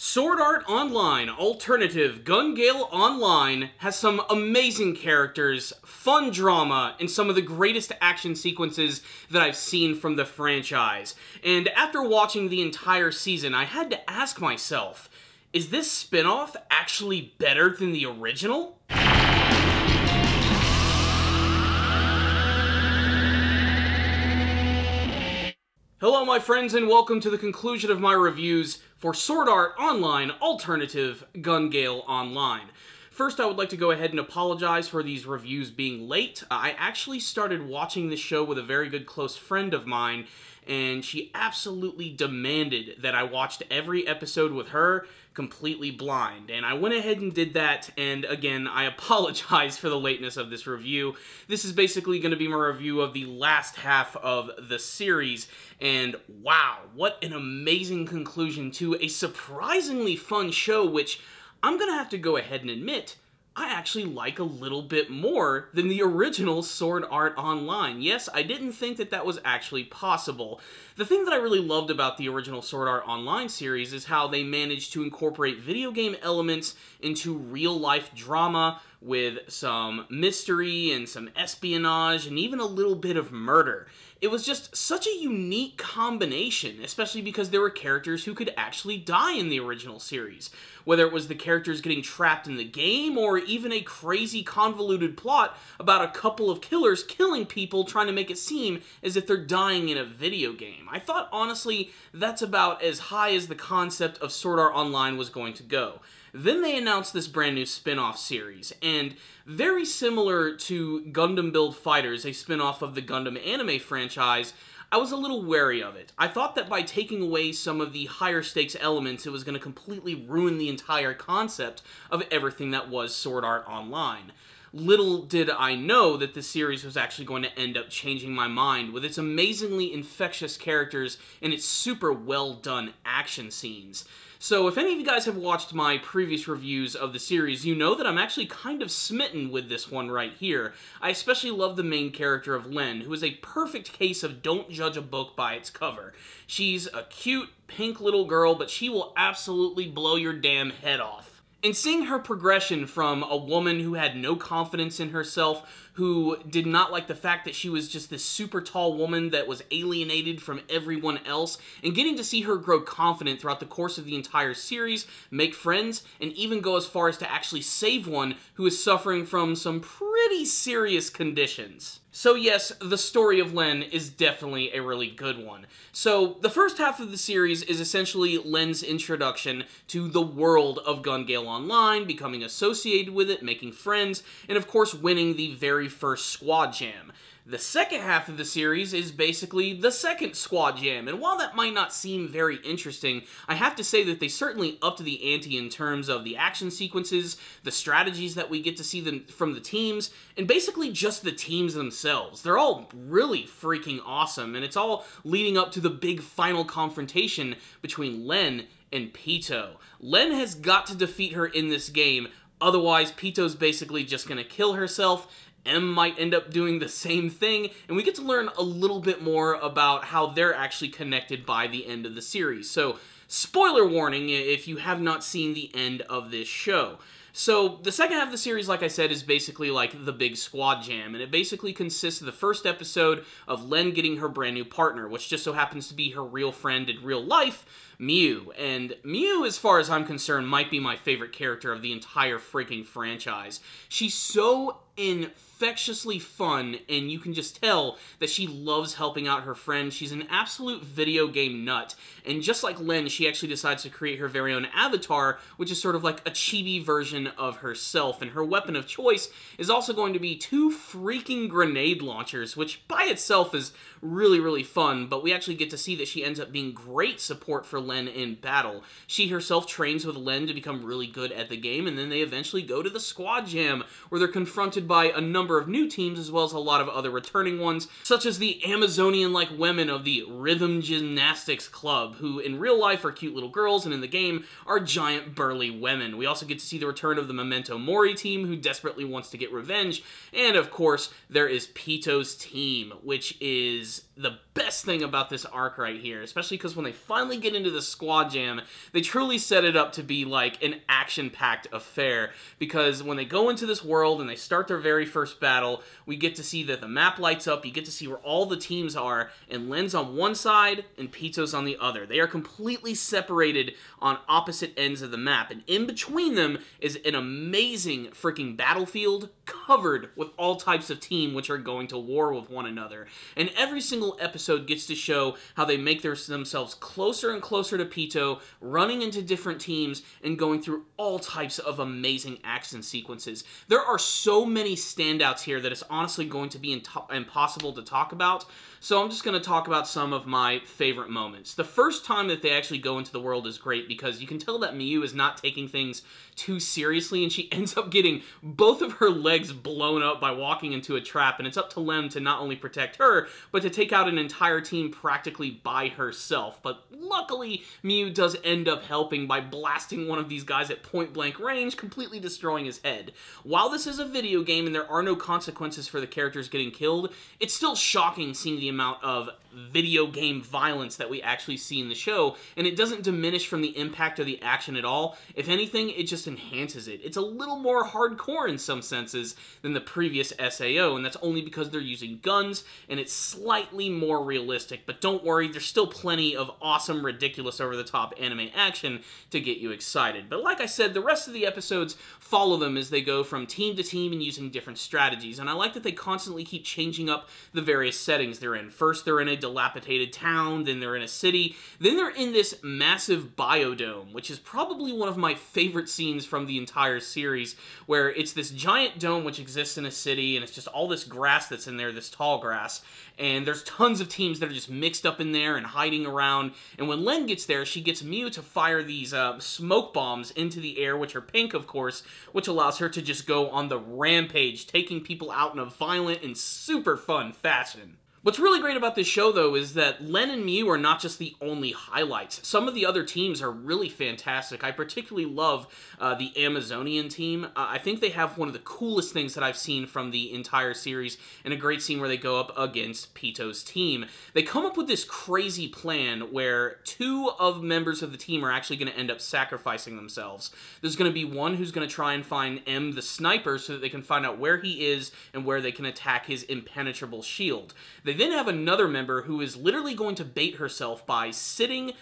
Sword Art Online Alternative Gun Gale Online has some amazing characters, fun drama, and some of the greatest action sequences that I've seen from the franchise. And after watching the entire season, I had to ask myself, is this spin-off actually better than the original? Hello my friends, and welcome to the conclusion of my reviews for Sword Art Online Alternative Gun Gale Online. First, I would like to go ahead and apologize for these reviews being late. I actually started watching this show with a very good close friend of mine, and she absolutely demanded that I watched every episode with her completely blind, and I went ahead and did that, and again, I apologize for the lateness of this review. This is basically going to be my review of the last half of the series, and wow, what an amazing conclusion to a surprisingly fun show, which I'm going to have to go ahead and admit, I actually like a little bit more than the original Sword Art Online. Yes, I didn't think that that was actually possible. The thing that I really loved about the original Sword Art Online series is how they managed to incorporate video game elements into real-life drama with some mystery and some espionage and even a little bit of murder. It was just such a unique combination, especially because there were characters who could actually die in the original series. Whether it was the characters getting trapped in the game, or even a crazy convoluted plot about a couple of killers killing people trying to make it seem as if they're dying in a video game. I thought, honestly, that's about as high as the concept of Sword Art Online was going to go. Then they announced this brand new spin-off series, and very similar to Gundam Build Fighters, a spin-off of the Gundam anime franchise, I was a little wary of it. I thought that by taking away some of the higher stakes elements, it was going to completely ruin the entire concept of everything that was Sword Art Online. Little did I know that the series was actually going to end up changing my mind with its amazingly infectious characters and its super well done action scenes. So if any of you guys have watched my previous reviews of the series, you know that I'm actually kind of smitten with this one right here. I especially love the main character of Len, who is a perfect case of don't judge a book by its cover. She's a cute, pink little girl, but she will absolutely blow your damn head off. And seeing her progression from a woman who had no confidence in herself, who did not like the fact that she was just this super tall woman that was alienated from everyone else, and getting to see her grow confident throughout the course of the entire series, make friends, and even go as far as to actually save one who is suffering from some pretty serious conditions. So yes, the story of Len is definitely a really good one. So the first half of the series is essentially Len's introduction to the world of Gun Gale Online, becoming associated with it, making friends, and of course winning the very first squad jam. The second half of the series is basically the second squad jam, and while that might not seem very interesting, I have to say that they certainly upped the ante in terms of the action sequences, the strategies that we get to see from the teams, and basically just the teams themselves. They're all really freaking awesome, and it's all leading up to the big final confrontation between Len and Pito. Len has got to defeat her in this game, otherwise Pito's basically just gonna kill herself. M might end up doing the same thing, and we get to learn a little bit more about how they're actually connected by the end of the series. So, spoiler warning if you have not seen the end of this show. So, the second half of the series, like I said, is basically like the big squad jam, and it basically consists of the first episode of Len getting her brand new partner, which just so happens to be her real friend in real life, Mew. And Mew, as far as I'm concerned, might be my favorite character of the entire freaking franchise. She's so infectiously fun, and you can just tell that she loves helping out her friends. She's an absolute video game nut, and just like Len, she actually decides to create her very own avatar, which is sort of like a chibi version of herself, and her weapon of choice is also going to be 2 freaking grenade launchers, which by itself is really, really fun, but we actually get to see that she ends up being great support for Len in battle. She herself trains with Len to become really good at the game, and then they eventually go to the squad jam, where they're confronted by a number of new teams, as well as a lot of other returning ones, such as the Amazonian-like women of the Rhythm Gymnastics Club, who in real life are cute little girls, and in the game are giant burly women. We also get to see the return of the Memento Mori team, who desperately wants to get revenge, and of course, there is Pito's team, which is the best thing about this arc right here, especially because when they finally get into the squad jam, they truly set it up to be like an action-packed affair, because when they go into this world and they start their very first battle, we get to see that the map lights up, you get to see where all the teams are, and Len's on one side and Pito's on the other. They are completely separated on opposite ends of the map, and in between them is an amazing freaking battlefield covered with all types of team which are going to war with one another. And every single episode gets to show how they make themselves closer and closer to Pito, running into different teams and going through all types of amazing action sequences. There are so many standouts here that it's honestly going to be impossible to talk about, so I'm just going to talk about some of my favorite moments. The first time that they actually go into the world is great because you can tell that Miu is not taking things too seriously, and she ends up getting both of her legs blown up by walking into a trap, and it's up to Lem to not only protect her, but to take out an entire team practically by herself. But luckily, Miu does end up helping by blasting one of these guys at point-blank range, completely destroying his head. While this is a video game and there are no consequences for the characters getting killed, it's still shocking seeing the amount of video game violence that we actually see in the show, and it doesn't diminish from the impact of the action at all. If anything, it just enhances it. It's a little more hardcore in some senses than the previous SAO, and that's only because they're using guns, and it's slightly more realistic. But don't worry, there's still plenty of awesome, ridiculous, over-the-top anime action to get you excited. But like I said, the rest of the episodes follow them as they go from team to team and using different strategies, and I like that they constantly keep changing up the various settings they're in. First, they're in a dilapidated town, then they're in a city, then they're in this massive biodome, which is probably one of my favorite scenes from the entire series, where it's this giant dome which exists in a city, and it's just all this grass that's in there, this tall grass, and there's tons of teams that are just mixed up in there and hiding around, and when Len gets there, she gets Miu to fire these smoke bombs into the air, which are pink, of course, which allows her to just go on the rampage, taking people out in a violent and super fun fashion. What's really great about this show, though, is that Len and Miu are not just the only highlights. Some of the other teams are really fantastic. I particularly love the Amazonian team. I think they have one of the coolest things that I've seen from the entire series, and a great scene where they go up against Pito's team. They come up with this crazy plan where two of members of the team are actually going to end up sacrificing themselves. There's going to be one who's going to try and find M, the sniper, so that they can find out where he is and where they can attack his impenetrable shield. They then have another member who is literally going to bait herself by sitting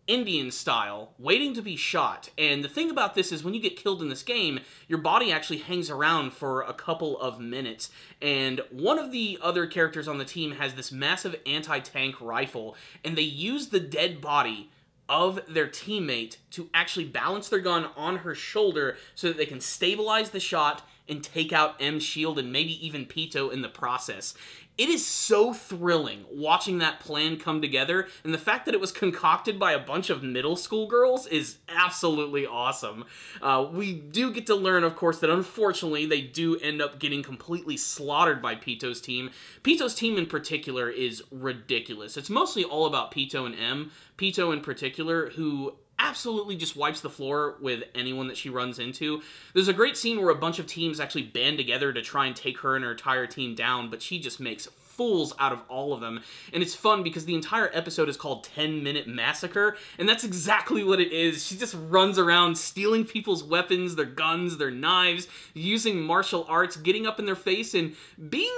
Indian style, waiting to be shot. And the thing about this is when you get killed in this game, your body actually hangs around for a couple of minutes. And one of the other characters on the team has this massive anti-tank rifle, and they use the dead body of their teammate to actually balance their gun on her shoulder so that they can stabilize the shot and take out M's shield and maybe even Pito in the process. It is so thrilling watching that plan come together, and the fact that it was concocted by a bunch of middle school girls is absolutely awesome. We do get to learn, of course, that unfortunately they do end up getting completely slaughtered by Pito's team. Pito's team in particular is ridiculous. It's mostly all about Pito and M. Pito in particular, who absolutely just wipes the floor with anyone that she runs into. There's a great scene where a bunch of teams actually band together to try and take her and her entire team down, but she just makes fools out of all of them. And it's fun because the entire episode is called 10-Minute Massacre, and that's exactly what it is. She just runs around stealing people's weapons, their guns, their knives, using martial arts, getting up in their face, and being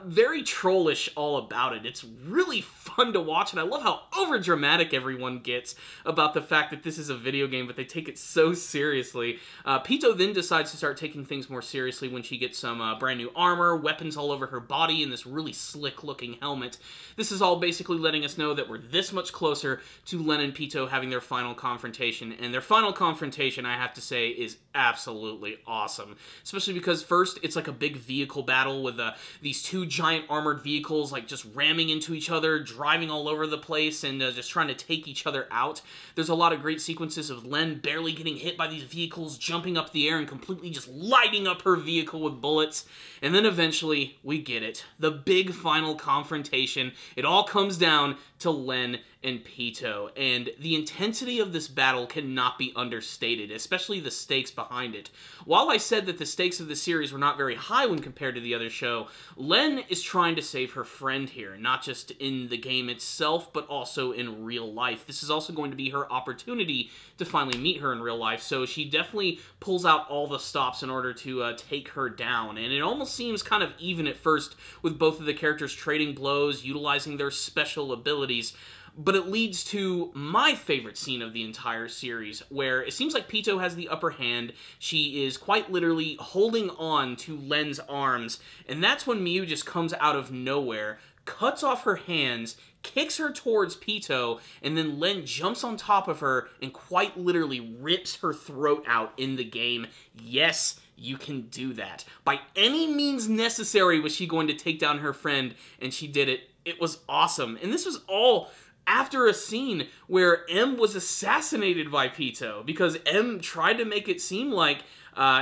very trollish all about it. It's really fun to watch, and I love how overdramatic everyone gets about the fact that this is a video game, but they take it so seriously. Pito then decides to start taking things more seriously when she gets some brand new armor, weapons all over her body, and this really slick-looking helmet. This is all basically letting us know that we're this much closer to Len and Pito having their final confrontation, and their final confrontation, I have to say, is absolutely awesome. Especially because first, it's like a big vehicle battle with these two giant armored vehicles like just ramming into each other, driving all over the place, and just trying to take each other out. There's a lot of great sequences of Len barely getting hit by these vehicles, jumping up the air and completely just lighting up her vehicle with bullets. And then eventually, we get it. The big final confrontation. It all comes down to Len and Pito, and the intensity of this battle cannot be understated, especially the stakes behind it. While I said that the stakes of the series were not very high when compared to the other show, Len is trying to save her friend here, not just in the game itself, but also in real life. This is also going to be her opportunity to finally meet her in real life, so she definitely pulls out all the stops in order to take her down, and it almost seems kind of even at first with both of the characters trading blows, utilizing their special abilities. But it leads to my favorite scene of the entire series, where it seems like Pito has the upper hand. She is quite literally holding on to Len's arms, and that's when Miu just comes out of nowhere, cuts off her hands, kicks her towards Pito, and then Len jumps on top of her and quite literally rips her throat out in the game. Yes, you can do that. By any means necessary was she going to take down her friend, and she did it. It was awesome. And this was all after a scene where M was assassinated by Pito, because M tried to make it seem like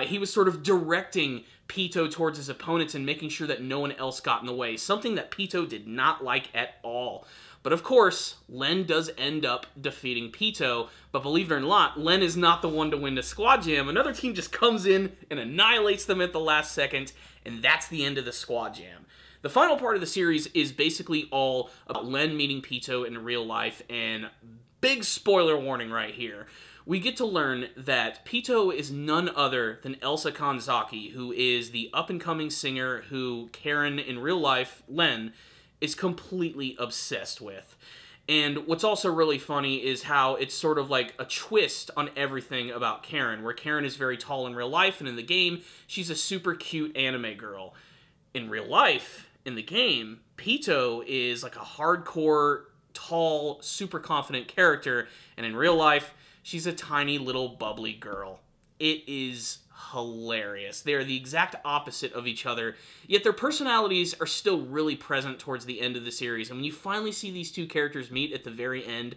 he was sort of directing Pito towards his opponents and making sure that no one else got in the way, something that Pito did not like at all. But of course, Len does end up defeating Pito, but believe it or not, Len is not the one to win the squad jam. Another team just comes in and annihilates them at the last second, and that's the end of the squad jam. The final part of the series is basically all about Len meeting Pito in real life, and big spoiler warning right here. We get to learn that Pito is none other than Elsa Kanzaki, who is the up-and-coming singer who Karen, in real life, Len, is completely obsessed with. And what's also really funny is how it's sort of like a twist on everything about Karen, where Karen is very tall in real life, and in the game, she's a super cute anime girl. In real life, in the game, Pito is like a hardcore, tall, super confident character, and in real life, she's a tiny little bubbly girl. It is hilarious. They are the exact opposite of each other, yet their personalities are still really present towards the end of the series, and when you finally see these two characters meet at the very end,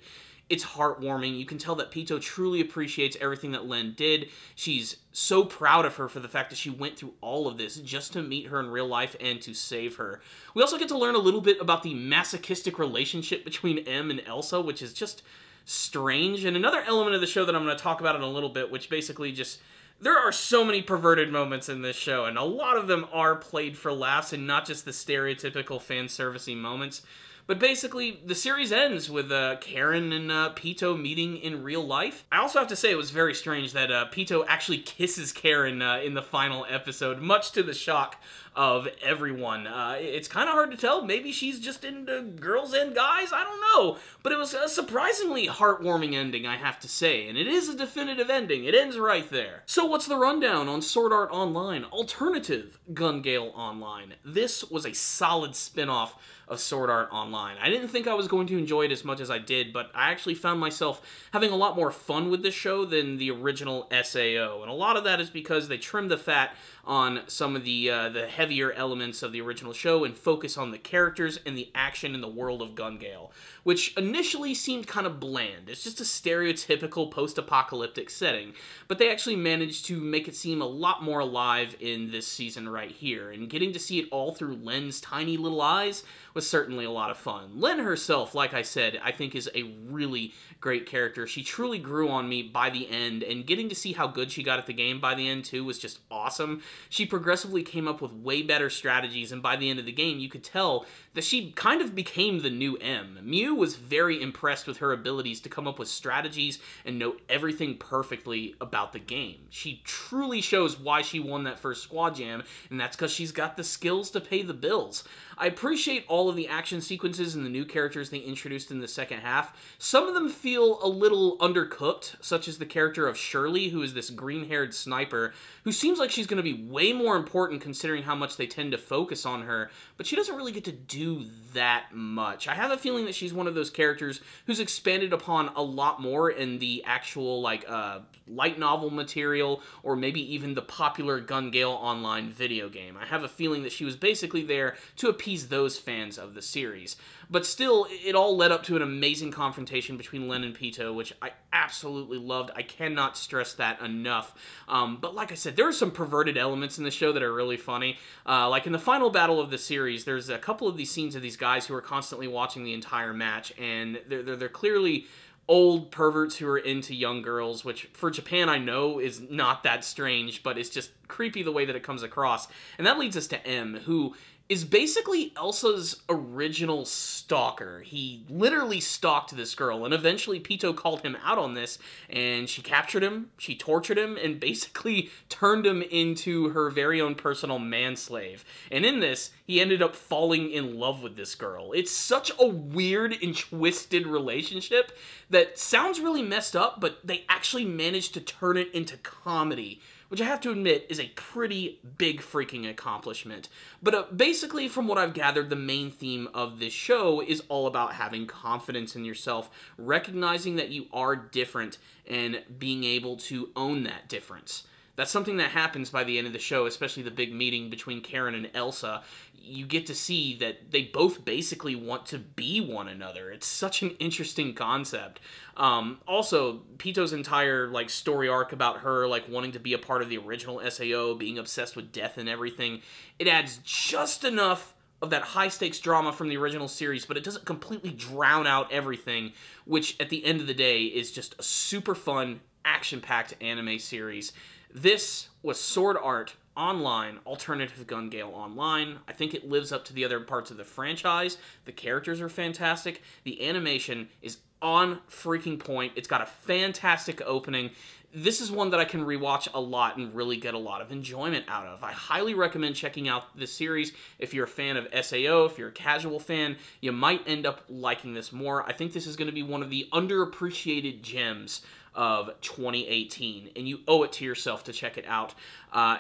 it's heartwarming. You can tell that Pito truly appreciates everything that Len did. She's so proud of her for the fact that she went through all of this just to meet her in real life and to save her. We also get to learn a little bit about the masochistic relationship between M and Elsa, which is just strange. And another element of the show that I'm going to talk about in a little bit, which basically just... There are so many perverted moments in this show, and a lot of them are played for laughs and not just the stereotypical fan-servicey moments. But basically, the series ends with Karen and Pito meeting in real life. I also have to say it was very strange that Pito actually kisses Karen in the final episode, much to the shock of everyone. It's kind of hard to tell. Maybe she's just into girls and guys? I don't know. But it was a surprisingly heartwarming ending, I have to say. And it is a definitive ending. It ends right there. So what's the rundown on Sword Art Online? Alternative Gun Gale Online. This was a solid spin-off of Sword Art Online. I didn't think I was going to enjoy it as much as I did, but I actually found myself having a lot more fun with this show than the original SAO, and a lot of that is because they trimmed the fat on some of the heavier elements of the original show and focus on the characters and the action in the world of Gun Gale, which initially seemed kind of bland. It's just a stereotypical post-apocalyptic setting, but they actually managed to make it seem a lot more alive in this season right here, and getting to see it all through Len's tiny little eyes was certainly a lot of fun. Len herself, like I said, I think is a really great character. She truly grew on me by the end, and getting to see how good she got at the game by the end too was just awesome. She progressively came up with way better strategies, and by the end of the game, you could tell that she kind of became the new M. Miu was very impressed with her abilities to come up with strategies and know everything perfectly about the game. She truly shows why she won that first squad jam, and that's because she's got the skills to pay the bills. I appreciate all of the action sequences and the new characters they introduced in the second half. Some of them feel a little undercooked, such as the character of Shirley, who is this green-haired sniper, who seems like she's going to be way more important considering how much they tend to focus on her, but she doesn't really get to do that much. I have a feeling that she's one of those characters who's expanded upon a lot more in the actual, light novel material, or maybe even the popular Gun Gale Online video game. I have a feeling that she was basically there to appease those fans fans of the series. But still, it all led up to an amazing confrontation between Len and Pito, which I absolutely loved. I cannot stress that enough. But like I said, there are some perverted elements in the show that are really funny. Like in the final battle of the series, there's a couple of these scenes of these guys who are constantly watching the entire match, and they're clearly old perverts who are into young girls, which for Japan I know is not that strange, but it's just creepy the way that it comes across. And that leads us to M, who is basically Elsa's original stalker. He literally stalked this girl, and eventually Pito called him out on this, and she captured him, she tortured him, and basically turned him into her very own personal manslave. And in this, he ended up falling in love with this girl. It's such a weird and twisted relationship that sounds really messed up, but they actually managed to turn it into comedy, which I have to admit is a pretty big freaking accomplishment. But basically, from what I've gathered, the main theme of this show is all about having confidence in yourself, recognizing that you are different, and being able to own that difference. That's something that happens by the end of the show, especially the big meeting between Karen and Elsa. You get to see that they both basically want to be one another. It's such an interesting concept. Also, Pito's entire story arc about her wanting to be a part of the original SAO, being obsessed with death and everything, it adds just enough of that high-stakes drama from the original series, but it doesn't completely drown out everything, which at the end of the day is just a super fun, action-packed anime series. This was Sword Art Online, Alternative Gun Gale Online. I think it lives up to the other parts of the franchise. The characters are fantastic. The animation is on freaking point. It's got a fantastic opening. This is one that I can rewatch a lot and really get a lot of enjoyment out of. I highly recommend checking out this series. If you're a fan of SAO, if you're a casual fan, you might end up liking this more. I think this is going to be one of the underappreciated gems of 2018, and you owe it to yourself to check it out.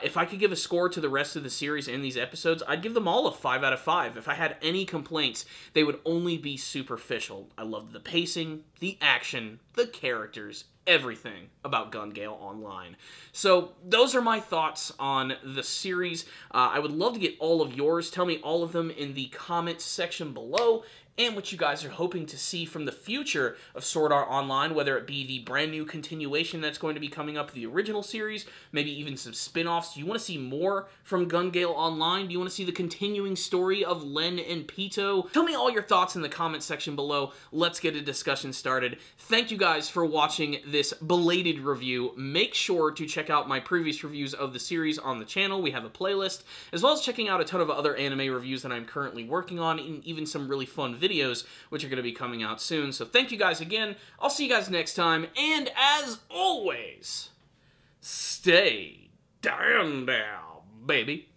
If I could give a score to the rest of the series and these episodes, I'd give them all a 5 out of 5. If I had any complaints, they would only be superficial. I loved the pacing, the action, the characters, everything about Gun Gale Online. So those are my thoughts on the series. I would love to get all of yours. Tell me all of them in the comments section below, and what you guys are hoping to see from the future of Sword Art Online, whether it be the brand new continuation that's going to be coming up, the original series, maybe even some spin-offs. Do you want to see more from Gun Gale Online? Do you want to see the continuing story of Len and Pito? Tell me all your thoughts in the comment section below. Let's get a discussion started. Thank you guys for watching this belated review. Make sure to check out my previous reviews of the series on the channel. We have a playlist, as well as checking out a ton of other anime reviews that I'm currently working on, and even some really fun videos, which are going to be coming out soon. So thank you guys again. I'll see you guys next time, and as always, stay down, baby.